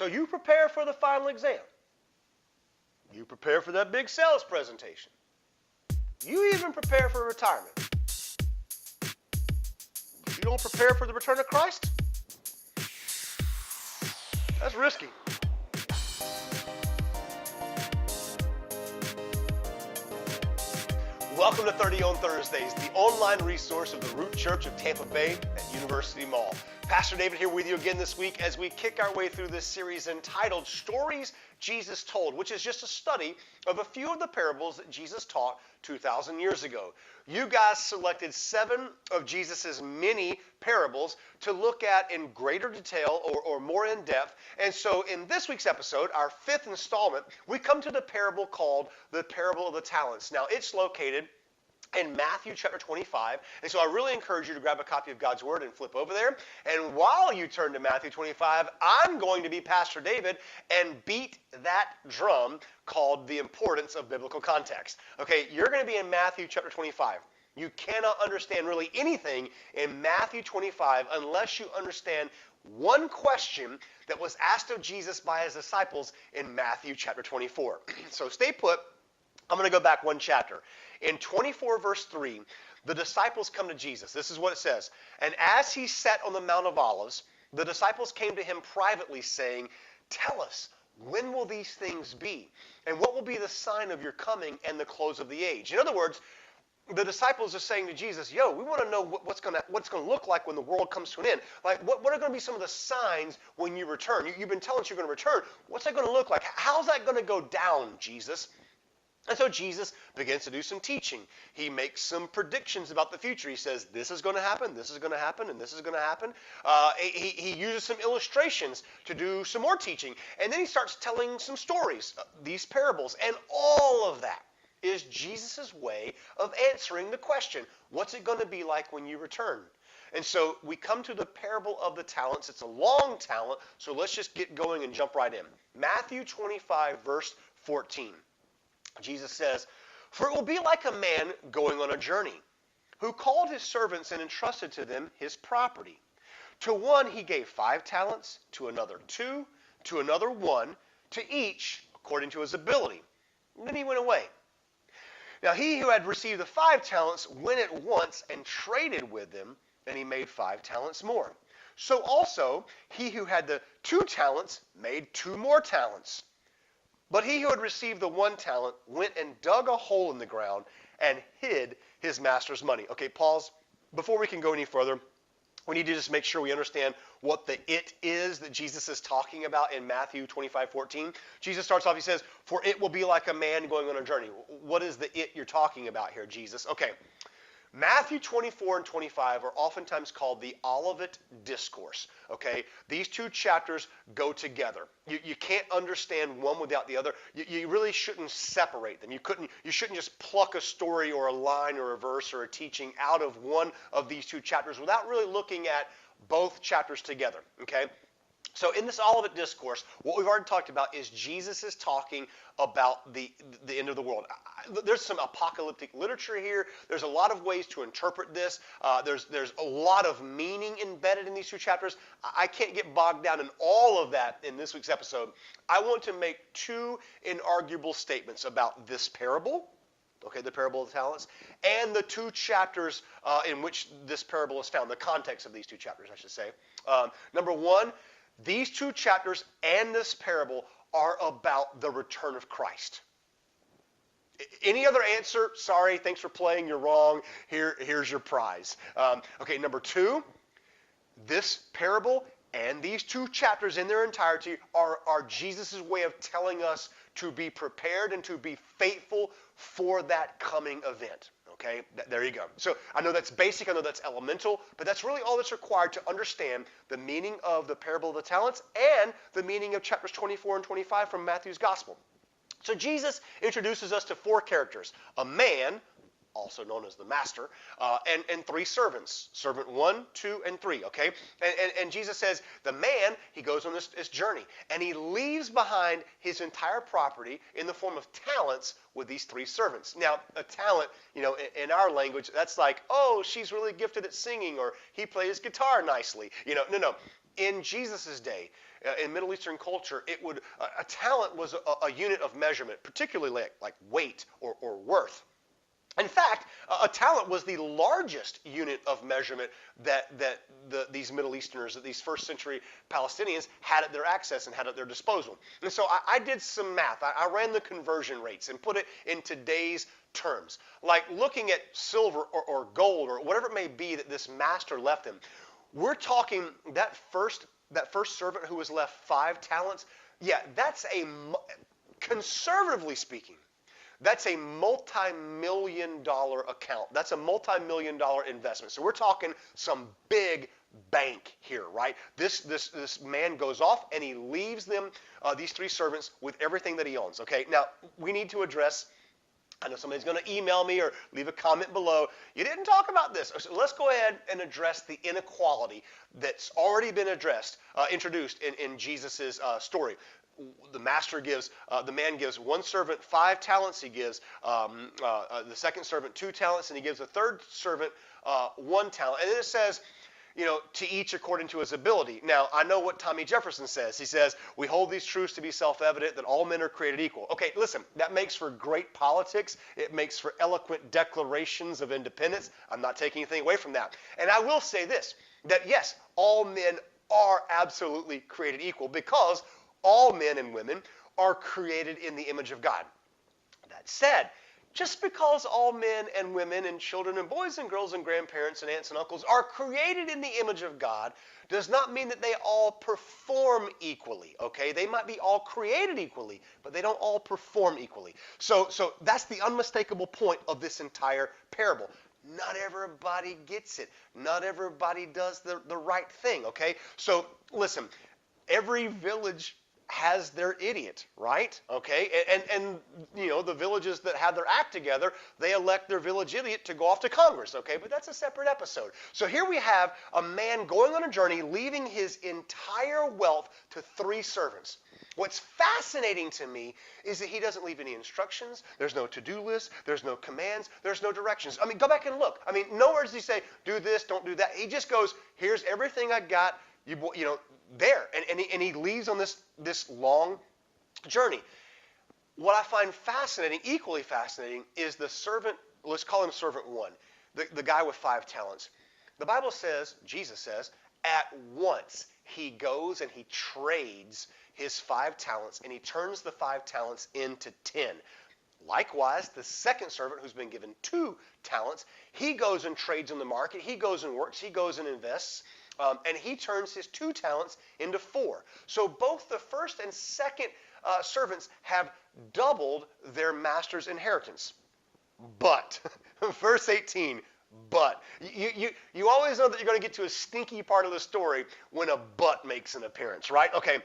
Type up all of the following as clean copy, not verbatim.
So you prepare for the final exam. You prepare for that big sales presentation. You even prepare for retirement. If you don't prepare for the return of Christ, that's risky. Welcome to 30 on Thursdays, the online resource of the Root Church of Tampa Bay at University Mall. Pastor David here with you again this week as we kick our way through this series entitled Stories Jesus Told, which is just a study of a few of the parables that Jesus taught 2,000 years ago. You guys selected 7 of Jesus' many parables to look at in greater detail or more in depth. And so in this week's episode, our 5th installment, we come to the parable called the Parable of the Talents. Now, it's located in Matthew chapter 25. And so I really encourage you to grab a copy of God's Word and flip over there. And while you turn to Matthew 25, I'm going to be Pastor David and beat that drum called the importance of biblical context. Okay, you're going to be in Matthew chapter 25. You cannot understand really anything in Matthew 25 unless you understand one question that was asked of Jesus by his disciples in Matthew chapter 24. So stay put. I'm going to go back one chapter. In 24 verse 3, the disciples come to Jesus. This is what it says. And as he sat on the Mount of Olives, the disciples came to him privately saying, "Tell us, when will these things be? And what will be the sign of your coming and the close of the age?" In other words, the disciples are saying to Jesus, we want to know what's going to look like when the world comes to an end. Like, what are going to be some of the signs when you return? You've been telling us you're going to return. What's that going to look like? How's that going to go down, Jesus? And so Jesus begins to do some teaching. He makes some predictions about the future. He says, this is going to happen, this is going to happen, and this is going to happen. He uses some illustrations to do some more teaching. And then he starts telling some stories, these parables. And all of that is Jesus' way of answering the question, what's it going to be like when you return? And so we come to the parable of the talents. It's a long talent, so let's just get going and jump right in. Matthew 25, verse 14. Jesus says, "For it will be like a man going on a journey, who called his servants and entrusted to them his property. To one he gave 5 talents, to another 2, to another 1, to each according to his ability. And then he went away. Now he who had received the 5 talents went at once and traded with them, and he made 5 talents more. So also he who had the 2 talents made 2 more talents. But he who had received the 1 talent went and dug a hole in the ground and hid his master's money." Okay, pause. Before we can go any further, we need to just make sure we understand what the "it" is that Jesus is talking about in Matthew 25:14. Jesus starts off, he says, "For it will be like a man going on a journey." What is the "it" you're talking about here, Jesus? Okay. Matthew 24 and 25 are oftentimes called the Olivet Discourse. Okay, these 2 chapters go together. You can't understand one without the other. You really shouldn't separate them. You shouldn't just pluck a story or a line or a verse or a teaching out of one of these 2 chapters without really looking at both chapters together. Okay. So in this Olivet Discourse, what we've already talked about is Jesus is talking about the end of the world. There's some apocalyptic literature here. There's a lot of ways to interpret this. There's a lot of meaning embedded in these 2 chapters. I can't get bogged down in all of that in this week's episode. I want to make 2 inarguable statements about this parable, okay, the parable of the talents, and the 2 chapters in which this parable is found, the context of these 2 chapters, I should say. Number 1, these 2 chapters and this parable are about the return of Christ. Any other answer? Sorry, thanks for playing, you're wrong. Here's your prize. Okay, number 2, this parable and these 2 chapters in their entirety are Jesus' way of telling us to be prepared and to be faithful for that coming event. Okay, there you go. So I know that's basic, I know that's elemental, but that's really all that's required to understand the meaning of the parable of the talents and the meaning of chapters 24 and 25 from Matthew's gospel. So Jesus introduces us to 4 characters: a man, also known as the master, and 3 servants, servant 1, 2, and 3, okay? And Jesus says the man, he goes on this journey, and he leaves behind his entire property in the form of talents with these 3 servants. Now, a talent, in our language, that's like, oh, she's really gifted at singing, or he plays guitar nicely. No. In Jesus' day, in Middle Eastern culture, a talent was a unit of measurement, particularly like weight or worth. In fact, a talent was the largest unit of measurement that these Middle Easterners, that these first century Palestinians had at their access and had at their disposal. And so I did some math. I ran the conversion rates and put it in today's terms. Like looking at silver or gold or whatever it may be that this master left him. We're talking that first servant who was left 5 talents. Yeah, conservatively speaking, that's a multi-million-dollar account. That's a multi-million-dollar investment. So we're talking some big bank here, right? This man goes off and he leaves them, these 3 servants, with everything that he owns. Okay, now we need to address. I know somebody's going to email me or leave a comment below. You didn't talk about this. So let's go ahead and address the inequality that's already been introduced in Jesus' story. The man gives one servant 5 talents. He gives the second servant 2 talents, and he gives the third servant 1 talent. And then it says, to each according to his ability. Now, I know what Tommy Jefferson says. He says, we hold these truths to be self-evident, that all men are created equal. Okay, listen, that makes for great politics. It makes for eloquent declarations of independence. I'm not taking anything away from that. And I will say this, that yes, all men are absolutely created equal, because all men and women are created in the image of God. That said, just because all men and women and children and boys and girls and grandparents and aunts and uncles are created in the image of God does not mean that they all perform equally, okay? They might be all created equally, but they don't all perform equally. So that's the unmistakable point of this entire parable. Not everybody gets it. Not everybody does the right thing, okay? So listen, every village has their idiot, right? Okay, and the villages that have their act together, they elect their village idiot to go off to Congress, okay? But that's a separate episode. So here we have a man going on a journey, leaving his entire wealth to 3 servants. What's fascinating to me is that he doesn't leave any instructions. There's no to-do list. There's no commands. There's no directions. I mean, go back and look. I mean, nowhere does he say, do this, don't do that. He just goes, here's everything I got. There, and he leaves on this long journey. What I find fascinating, equally fascinating, is the servant. Let's call him servant 1, the guy with 5 talents. The Bible says, Jesus says, at once he goes and he trades his 5 talents, and he turns the 5 talents into 10. Likewise, the second servant, who's been given 2 talents, he goes and trades on the market. He goes and works. He goes and invests. And he turns his 2 talents into 4. So both the first and second servants have doubled their master's inheritance. But, verse 18, but. You always know that you're going to get to a stinky part of the story when a but makes an appearance, right? Okay,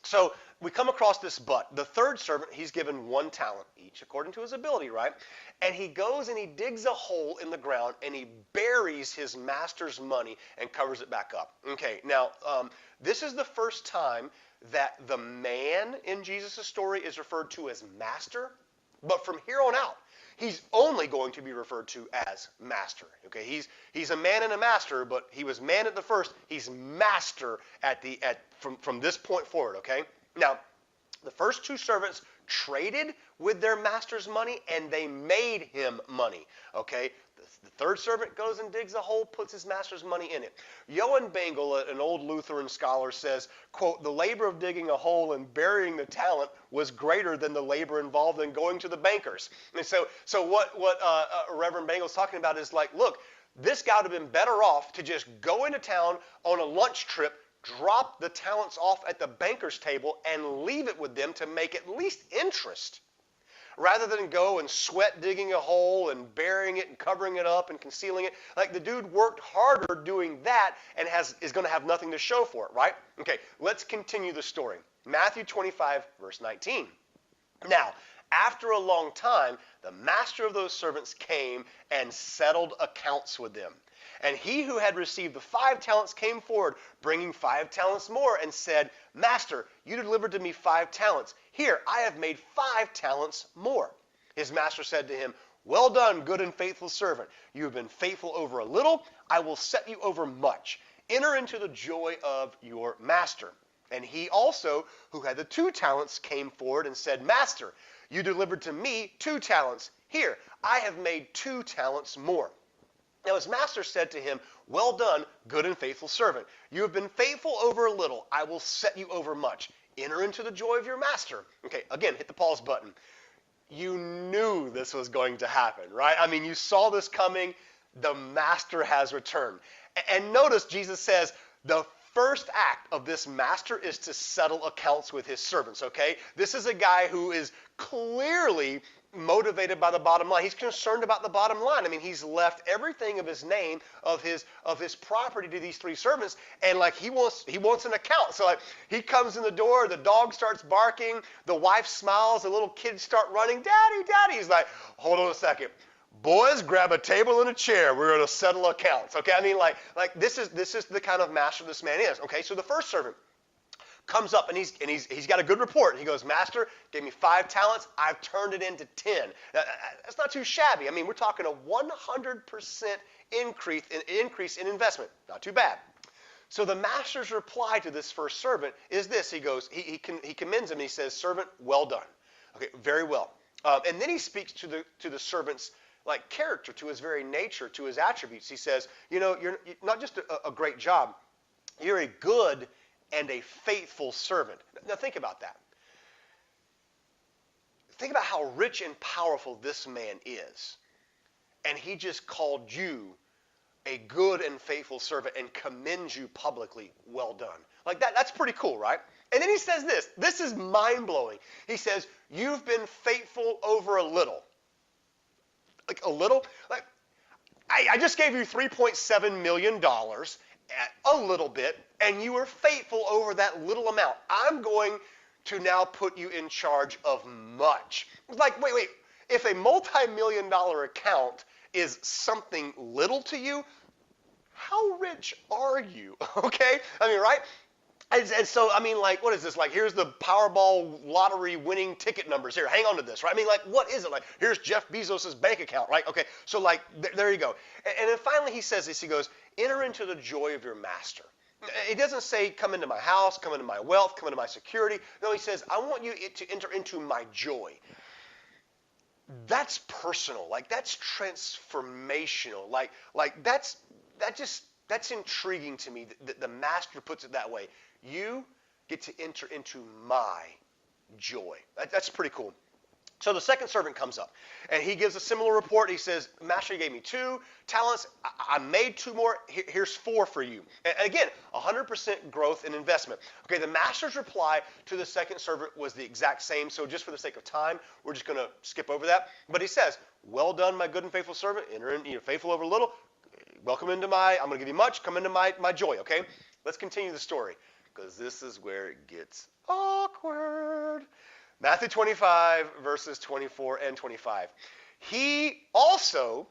so we come across this but. The third servant, he's given 1 talent each, according to his ability, right? And he goes and he digs a hole in the ground and he buries his master's money and covers it back up. Okay, now this is the first time that the man in Jesus' story is referred to as master. But from here on out, he's only going to be referred to as master. Okay, he's a man and a master, but he was man at the first. He's master from this point forward. Okay, now the first 2 servants traded with their master's money, and they made him money. Okay, the third servant goes and digs a hole, puts his master's money in it. Johann Bengel, an old Lutheran scholar, says, quote, the labor of digging a hole and burying the talent was greater than the labor involved in going to the bankers. And so what Reverend Bengel's talking about is like, look, this guy would have been better off to just go into town on a lunch trip, drop the talents off at the banker's table, and leave it with them to make at least interest, rather than go and sweat digging a hole and burying it and covering it up and concealing it. Like, the dude worked harder doing that and is going to have nothing to show for it, right? Okay, let's continue the story. Matthew 25, verse 19. Now, after a long time, the master of those servants came and settled accounts with them. And he who had received the 5 talents came forward, bringing 5 talents more, and said, Master, you delivered to me 5 talents. Here, I have made 5 talents more. His master said to him, Well done, good and faithful servant. You have been faithful over a little. I will set you over much. Enter into the joy of your master. And he also, who had the 2 talents, came forward and said, Master, you delivered to me 2 talents. Here, I have made 2 talents more. Now his master said to him, Well done, good and faithful servant. You have been faithful over a little. I will set you over much. Enter into the joy of your master. Okay, again, hit the pause button. You knew this was going to happen, right? I mean, you saw this coming. The master has returned. And notice Jesus says the first act of this master is to settle accounts with his servants, okay? This is a guy who is clearly motivated by the bottom line. He's concerned about the bottom line. I mean, he's left everything of his name, of his property to these 3 servants, and like he wants an account. So like he comes in the door, the dog starts barking, the wife smiles, the little kids start running, Daddy, Daddy. He's like, hold on a second. Boys, grab a table and a chair. We're going to settle accounts. Okay, I mean, like this is the kind of master this man is. Okay, so the first servant comes up and he's got a good report. He goes, Master, gave me 5 talents. I've turned it into 10. Now, that's not too shabby. I mean, we're talking a 100% increase in investment. Not too bad. So the master's reply to this first servant is this. He goes, he commends him. And he says, Servant, well done. Okay, very well. And then he speaks to the servant's like character, to his very nature, to his attributes. He says, you're not just a great job. You're a good and a faithful servant. Now think about that. Think about how rich and powerful this man is. And he just called you a good and faithful servant and commends you publicly. Well done. Like that's pretty cool, right? And then he says this. This is mind-blowing. He says, you've been faithful over a little. Like a little? Like I just gave you $3.7 million at a little bit, and you were faithful over that little amount. I'm going to now put you in charge of much. Like, wait. If a multi-million-dollar account is something little to you, how rich are you? Okay? I mean, right? And so, I mean, like, what is this? Like, here's the Powerball lottery winning ticket numbers. Here, hang on to this, right? I mean, like, what is it? Like, here's Jeff Bezos' bank account, right? Okay, so, like, there you go. And then finally he says this. He goes, enter into the joy of your master. It doesn't say come into my house, come into my wealth, come into my security. No, he says, I want you to enter into my joy. That's personal. Like, that's transformational. Like that's intriguing to me that the master puts it that way. You get to enter into my joy. That's pretty cool. So the second servant comes up, and he gives a similar report. He says, Master, you gave me 2 talents. I made 2 more. Here's 4 for you. And again, 100% growth in investment. Okay, the master's reply to the second servant was the exact same. So just for the sake of time, we're just going to skip over that. But he says, well done, my good and faithful servant. Enter in, faithful over little. Welcome into I'm going to give you much. Come into my joy, okay? Let's continue the story, because this is where it gets awkward. Matthew 25, verses 24 and 25. He also,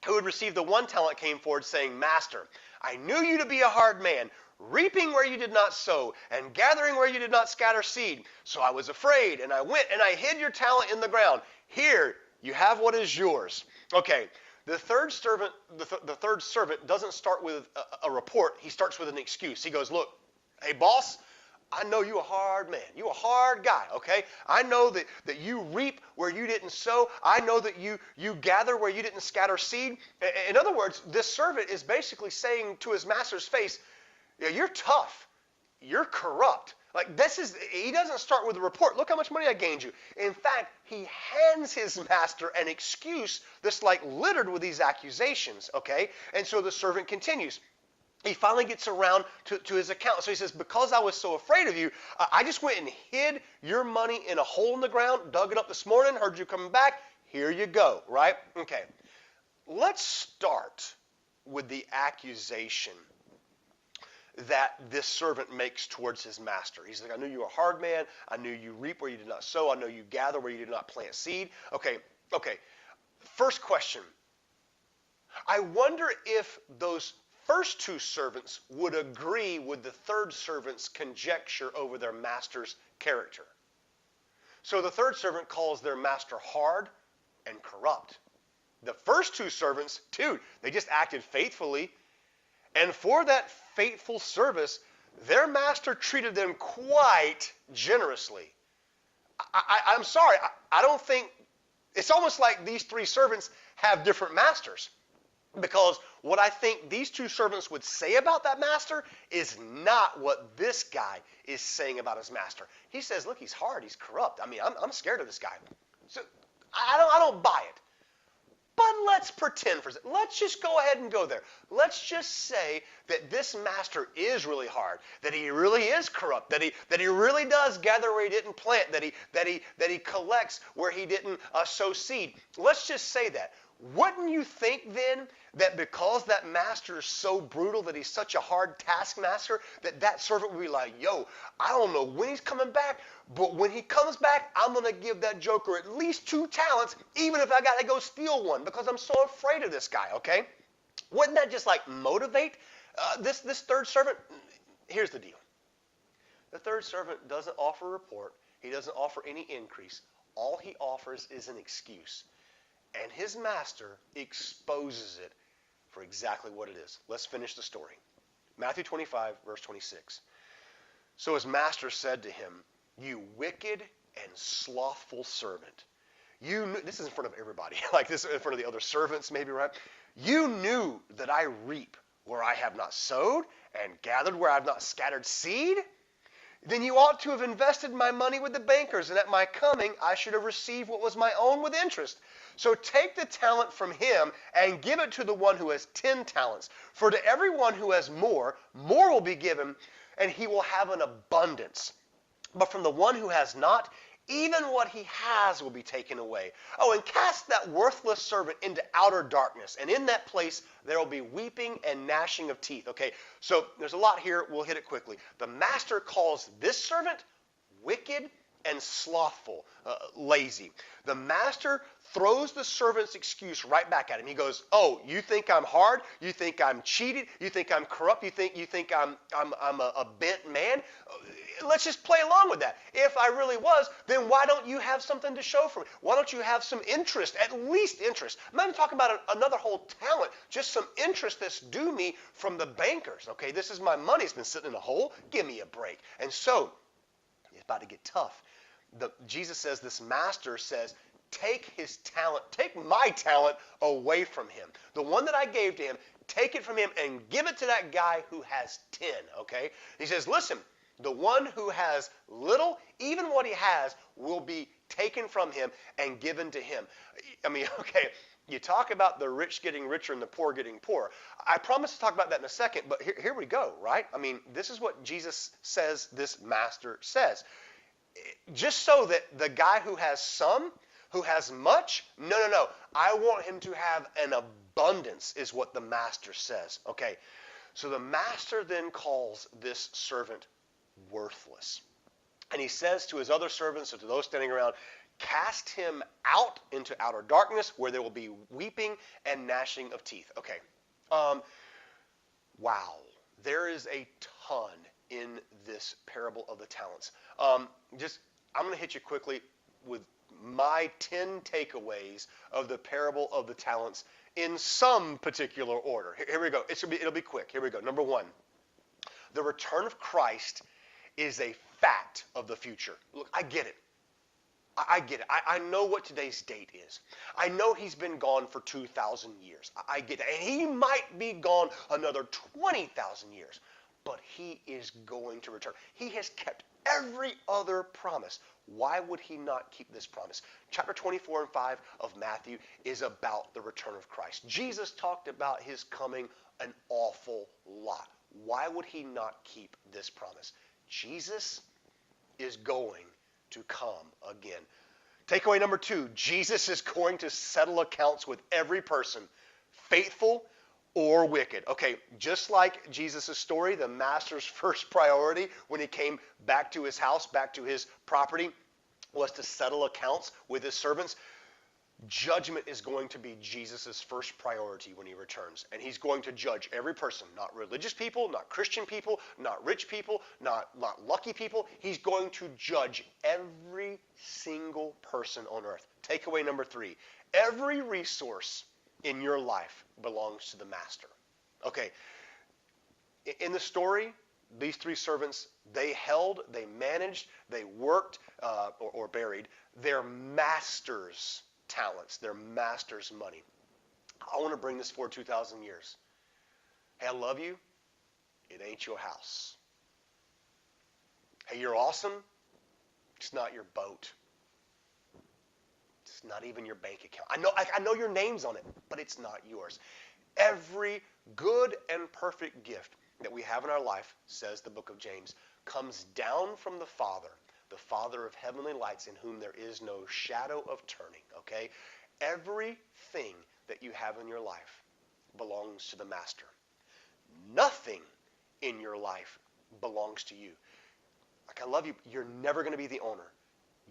who had received the 1 talent, came forward saying, Master, I knew you to be a hard man, reaping where you did not sow, and gathering where you did not scatter seed. So I was afraid, and I went and I hid your talent in the ground. Here, you have what is yours. Okay, the third servant doesn't start with a report. He starts with an excuse. He goes, look, hey, boss, I know you're a hard man. You're a hard guy, okay? I know that you reap where you didn't sow. I know that you gather where you didn't scatter seed. In other words, this servant is basically saying to his master's face, yeah, you're tough. You're corrupt. Like, he doesn't start with a report. Look how much money I gained you. In fact, he hands his master an excuse that's like littered with these accusations, okay? And so the servant continues. He finally gets around to his account. So he says, because I was so afraid of you, I just went and hid your money in a hole in the ground, dug it up this morning, heard you coming back. Here you go, right? Okay. Let's start with the accusation that this servant makes towards his master. He's like, I knew you were a hard man. I knew you reap where you did not sow. I know you gather where you did not plant seed. Okay. First question. I wonder if those first 2 servants would agree with the third servant's conjecture over their master's character. So the third servant calls their master hard and corrupt. The first 2 servants, dude, they just acted faithfully And for that faithful service, their master treated them quite generously. I'm sorry, I don't think, it's almost like these three servants have different masters. Because what I think these two servants would say about that master is not what this guy is saying about his master. He says, look, he's hard, he's corrupt. I mean, I'm scared of this guy. So I don't buy it. But let's pretend for a second. Let's just go ahead and go there. Let's just say that this master is really hard, that he really is corrupt, that he really does gather where he didn't plant, that he collects where he didn't sow seed. Let's just say that. Wouldn't you think then that because that master is so brutal, that he's such a hard taskmaster, that servant would be like, yo, I don't know when he's coming back, but when he comes back, I'm going to give that joker at least 2 talents, even if I got to go steal one, because I'm so afraid of this guy, okay? Wouldn't that just like motivate this third servant? Here's the deal. The third servant doesn't offer a report. He doesn't offer any increase. All he offers is an excuse. And his master exposes it for exactly what it is. Let's finish the story. Matthew 25, verse 26. So his master said to him, you wicked and slothful servant. You knew, this is in front of everybody, like this in front of the other servants maybe, right? You knew that I reap where I have not sowed and gathered where I have not scattered seed. Then you ought to have invested my money with the bankers, and at my coming I should have received what was my own with interest. So take the talent from him and give it to the one who has 10 talents. For to everyone who has more, more will be given, and he will have an abundance. But from the one who has not, even what he has will be taken away. Oh, and cast that worthless servant into outer darkness, and in that place there will be weeping and gnashing of teeth. Okay, so there's a lot here. We'll hit it quickly. The master calls this servant wicked and slothful, lazy. The master throws the servant's excuse right back at him. He goes, oh, you think I'm hard? You think I'm cheated? You think I'm corrupt? You think I'm a bent man? Let's just play along with that. If I really was, then why don't you have something to show for me? Why don't you have some interest, at least interest? I'm not even talking about another whole talent, just some interest that's due me from the bankers. Okay, this is my money. It's been sitting in a hole. Give me a break. And so it's about to get tough. Jesus says, this master says, take his talent, take my talent away from him. The one that I gave to him, take it from him and give it to that guy who has 10, okay? He says, listen, the one who has little, even what he has, will be taken from him and given to him. I mean, okay, you talk about the rich getting richer and the poor getting poorer. I promise to talk about that in a second, but here we go, right? I mean, this is what Jesus says this master says. Just so that the guy who has some, who has much, no. I want him to have an abundance is what the master says. Okay, so the master then calls this servant worthless. And he says to his other servants, and to those standing around, cast him out into outer darkness where there will be weeping and gnashing of teeth. Okay, wow, there is a ton in this parable of the talents. I'm going to hit you quickly with my 10 takeaways of the parable of the talents in some particular order. Here we go. It'll be quick. Here we go. Number 1, the return of Christ is a fact of the future. Look, I get it. I get it. I know what today's date is. I know he's been gone for 2,000 years. I get it. And he might be gone another 20,000 years. But he is going to return. He has kept every other promise. Why would he not keep this promise? Chapter 24 and 5 of Matthew is about the return of Christ. Jesus talked about his coming an awful lot. Why would he not keep this promise? Jesus is going to come again. Takeaway number 2, Jesus is going to settle accounts with every person, faithful or wicked. Okay, just like Jesus' story, the master's first priority when he came back to his house, back to his property, was to settle accounts with his servants. Judgment is going to be Jesus' first priority when he returns. And he's going to judge every person, not religious people, not Christian people, not rich people, not lucky people. He's going to judge every single person on earth. Takeaway number 3, every resource in your life belongs to the master. Okay, In the story, these three servants, they held, they managed, they worked or buried their master's talents, their master's money. I want to bring this forward 2,000 years. Hey, I love you. It ain't your house. Hey, you're awesome. It's not your boat. It's not even your bank account. I know your name's on it, but it's not yours. Every good and perfect gift that we have in our life, says the book of James, comes down from the Father of heavenly lights, in whom there is no shadow of turning, okay? Everything that you have in your life belongs to the Master. Nothing in your life belongs to you. Like, I love you. You're never going to be the owner.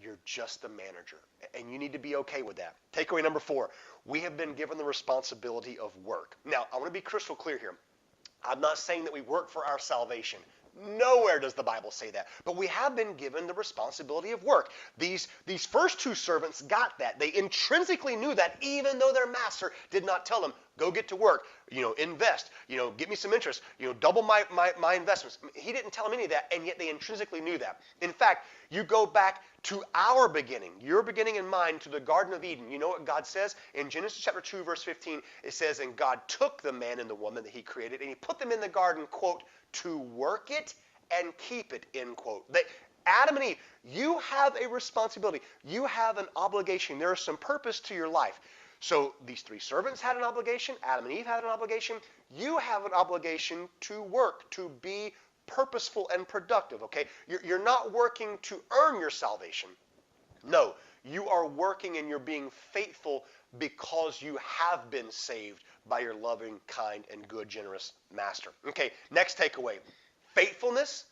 You're just the manager. And you need to be okay with that. Takeaway number 4. We have been given the responsibility of work. Now, I want to be crystal clear here. I'm not saying that we work for our salvation. Nowhere does the Bible say that. But we have been given the responsibility of work. These first two servants got that. They intrinsically knew that, even though their master did not tell them, go get to work, invest, get me some interest, double my investments. He didn't tell them any of that, and yet they intrinsically knew that. In fact, you go back to our beginning, your beginning and mine, to the Garden of Eden. You know what God says? In Genesis chapter 2, verse 15, it says, and God took the man and the woman that he created, and he put them in the garden, quote, to work it and keep it, end quote. Adam and Eve, you have a responsibility. You have an obligation. There is some purpose to your life. So these three servants had an obligation. Adam and Eve had an obligation. You have an obligation to work, to be purposeful and productive, okay? You're not working to earn your salvation. No, you are working and you're being faithful because you have been saved by your loving, kind, and good, generous master. Okay, next takeaway. Faithfulness,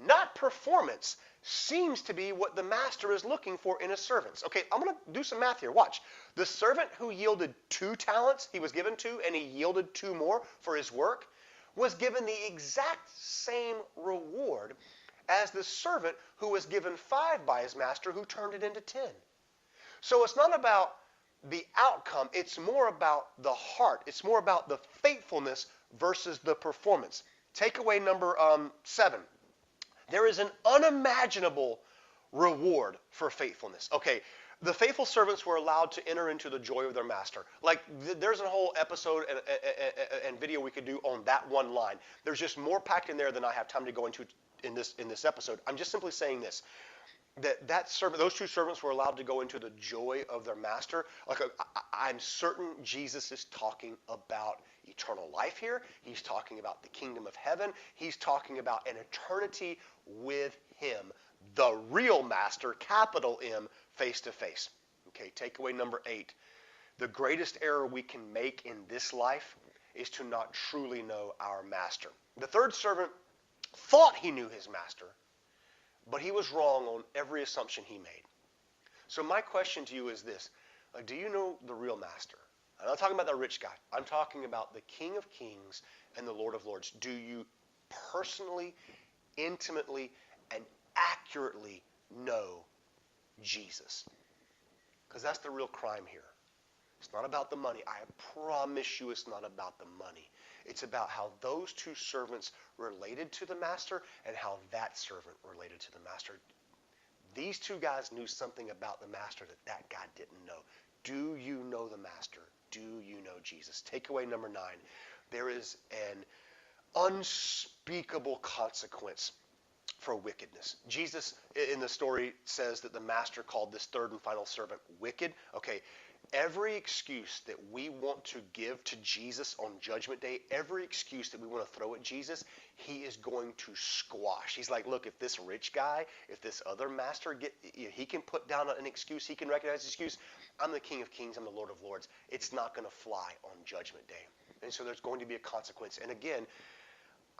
not performance, seems to be what the master is looking for in his servants. Okay, I'm going to do some math here. Watch. The servant who yielded 2 talents, he was given 2, and he yielded 2 more for his work, was given the exact same reward as the servant who was given 5 by his master, who turned it into 10. So it's not about the outcome. It's more about the heart. It's more about the faithfulness versus the performance. Takeaway number 7. There is an unimaginable reward for faithfulness. Okay, the faithful servants were allowed to enter into the joy of their master. Like, there's a whole episode and video we could do on that one line. There's just more packed in there than I have time to go into in this episode. I'm just simply saying this. Those 2 servants were allowed to go into the joy of their master. Like, I'm certain Jesus is talking about eternal life here. He's talking about the kingdom of heaven. He's talking about an eternity with him, the real master, capital M, face to face. Okay, takeaway number 8. The greatest error we can make in this life is to not truly know our master. The third servant thought he knew his master, but he was wrong on every assumption he made. So my question to you is this. Do you know the real master? I'm not talking about the rich guy. I'm talking about the King of Kings and the Lord of Lords. Do you personally, intimately, and accurately know Jesus? Because that's the real crime here. It's not about the money. I promise you it's not about the money. It's about how those 2 servants related to the master and how that servant related to the master. These 2 guys knew something about the master that guy didn't know. Do you know the master? Do you know Jesus? Takeaway number 9. There is an unspeakable consequence for wickedness. Jesus in the story says that the master called this third and final servant wicked. Okay, every excuse that we want to give to Jesus on Judgment Day, every excuse that we want to throw at Jesus, he is going to squash. He's like, look, if this rich guy, if this other master, he can put down an excuse, he can recognize the excuse. I'm the King of Kings, I'm the Lord of Lords. It's not going to fly on Judgment Day. And so there's going to be a consequence. And again,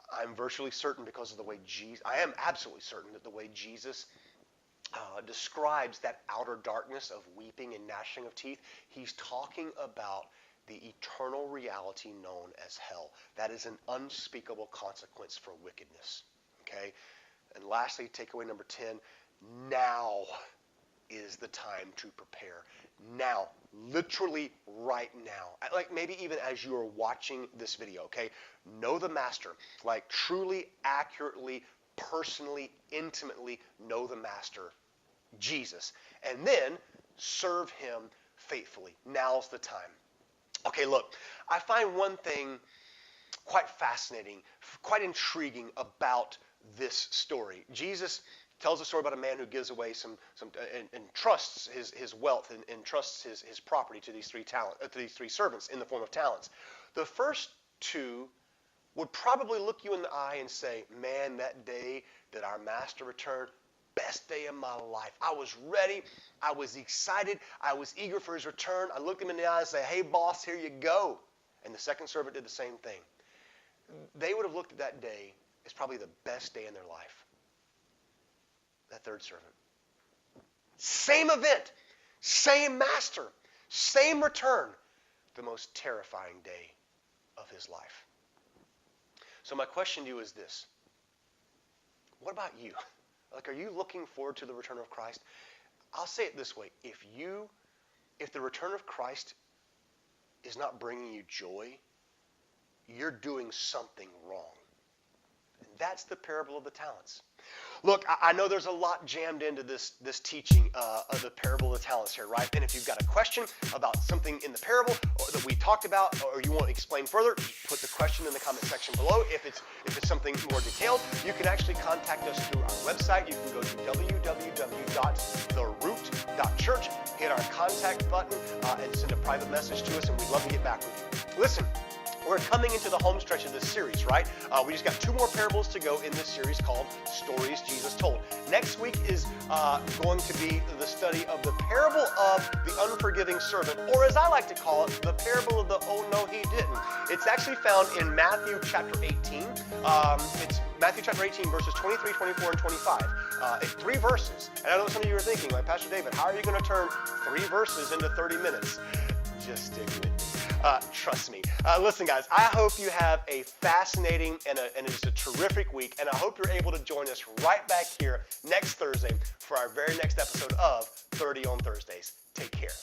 I'm virtually certain because of the way I am absolutely certain that the way Jesus describes that outer darkness of weeping and gnashing of teeth, he's talking about the eternal reality known as hell. That is an unspeakable consequence for wickedness. Okay? And lastly, takeaway number 10, now is the time to prepare. Now, literally right now, like maybe even as you are watching this video, okay? Know the Master, like truly, accurately, personally, intimately know the Master, Jesus, and then serve him faithfully. Now's the time. Okay, look, I find one thing quite fascinating, quite intriguing about this story. Jesus tells a story about a man who gives away and trusts his wealth and trusts his property to these three servants in the form of talents. The first two would probably look you in the eye and say, man, that day that our master returned, best day of my life. I was ready. I was excited. I was eager for his return. I looked him in the eye and said, hey, boss, here you go. And the second servant did the same thing. They would have looked at that day as probably the best day in their life. That third servant. Same event, same master, same return. The most terrifying day of his life. So my question to you is this. What about you? Like, are you looking forward to the return of Christ? I'll say it this way. If the return of Christ is not bringing you joy, you're doing something wrong. And that's the parable of the talents. Look, I know there's a lot jammed into this teaching of the parable of the talents here, right? And if you've got a question about something in the parable or that we talked about, or you want to explain further, put the question in the comment section below. If it's something more detailed, you can actually contact us through our website. You can go to www.theroot.church, hit our contact button, and send a private message to us, and we'd love to get back with you. Listen. We're coming into the home stretch of this series, right? We just got 2 more parables to go in this series called Stories Jesus Told. Next week is going to be the study of the parable of the unforgiving servant, or as I like to call it, the parable of the oh no he didn't. It's actually found in Matthew chapter 18. It's Matthew chapter 18, verses 23, 24, and 25. It's 3 verses. And I know some of you are thinking, like, Pastor David, how are you going to turn 3 verses into 30 minutes? Just stick with me. Trust me. Listen, guys, I hope you have a fascinating and it's a terrific week, and I hope you're able to join us right back here next Thursday for our very next episode of 30 on Thursdays. Take care.